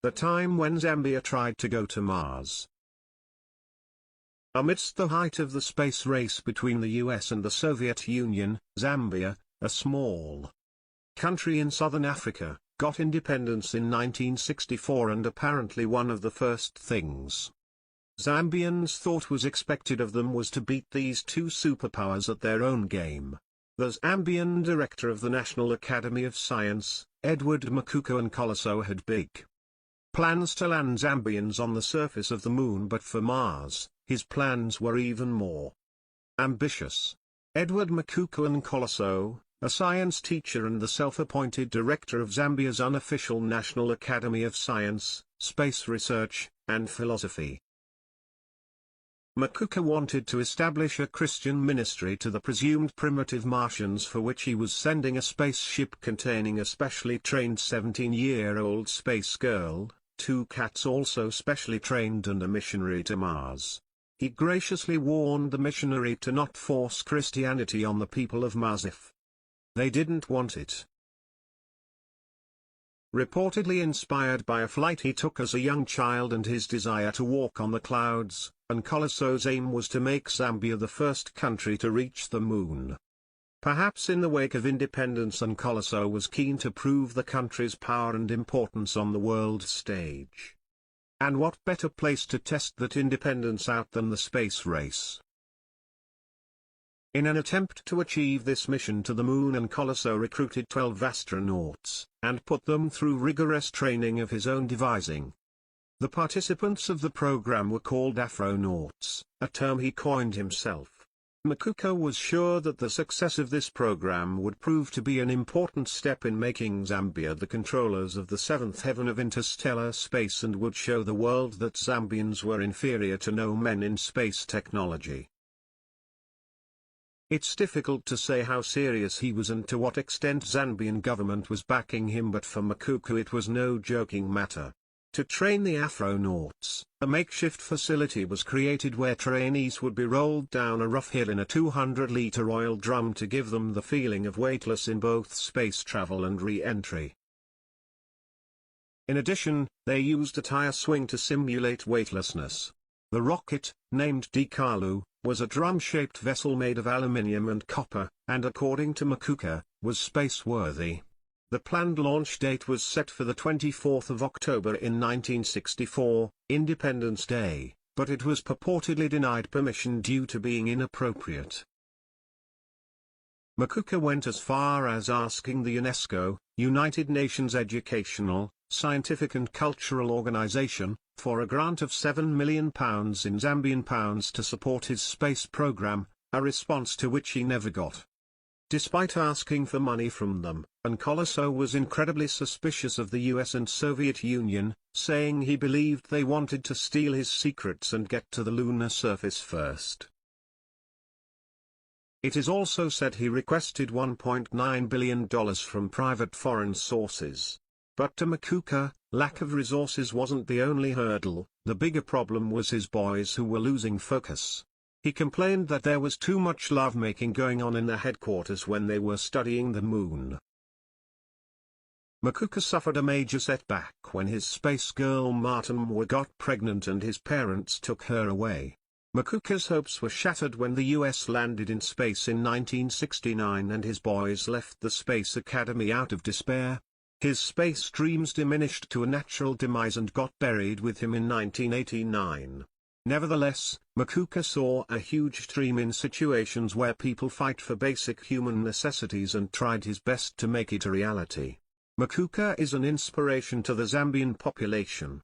the time when Zambia tried to go to Mars. Amidst the height of the space race between the US and the Soviet Union, Zambia, a small country in southern Africa, got independence in 1964, and apparently one of the first things Zambians thought was expected of them was to beat these two superpowers at their own game. The Zambian director of the National Academy of Science, Edward Makuka Nkoloso, had big plans to land Zambians on the surface of the moon, but for Mars, his plans were even more ambitious. Edward Makuka Nkoloso, a science teacher and the self-appointed director of Zambia's unofficial National Academy of Science, Space Research, and Philosophy. Makuka wanted to establish a Christian ministry to the presumed primitive Martians, for which he was sending a spaceship containing a specially trained 17-year-old space girl, 2 cats also specially trained, and a missionary to Mars. He graciously warned the missionary to not force Christianity on the people of Mars if they didn't want it. Reportedly inspired by a flight he took as a young child and his desire to walk on the clouds, Nkoloso's aim was to make Zambia the first country to reach the moon. Perhaps in the wake of independence, Nkoloso was keen to prove the country's power and importance on the world stage. And what better place to test that independence out than the space race? In an attempt to achieve this mission to the moon, Nkoloso recruited 12 astronauts, and put them through rigorous training of his own devising. The participants of the program were called Afronauts, a term he coined himself. Makuka was sure that the success of this program would prove to be an important step in making Zambia the controllers of the seventh heaven of interstellar space, and would show the world that Zambians were inferior to no men in space technology. It's difficult to say how serious he was and to what extent Zambian government was backing him, but for Makuka it was no joking matter. To train the Afronauts, a makeshift facility was created where trainees would be rolled down a rough hill in a 200-liter oil drum to give them the feeling of weightless in both space travel and re-entry. In addition, they used a tire swing to simulate weightlessness. The rocket, named Dikalu, was a drum-shaped vessel made of aluminium and copper, and according to Makuka, was space-worthy. The planned launch date was set for the 24th of October in 1964, Independence Day, but it was purportedly denied permission due to being inappropriate. Makuka went as far as asking the UNESCO, United Nations Educational, Scientific and Cultural Organization, for a grant of £7 million in Zambian pounds to support his space program, a response to which he never got. Despite asking for money from them, Nkoloso was incredibly suspicious of the US and Soviet Union, saying he believed they wanted to steal his secrets and get to the lunar surface first. It is also said he requested $1.9 billion from private foreign sources. But to Makuka, lack of resources wasn't the only hurdle. The bigger problem was his boys, who were losing focus. He complained that there was too much lovemaking going on in the headquarters when they were studying the moon. Makuka suffered a major setback when his space girl Martin got pregnant and his parents took her away. Makuka's hopes were shattered when the US landed in space in 1969 and his boys left the Space Academy out of despair. His space dreams diminished to a natural demise and got buried with him in 1989. Nevertheless, Makuka saw a huge dream in situations where people fight for basic human necessities and tried his best to make it a reality. Makuka is an inspiration to the Zambian population.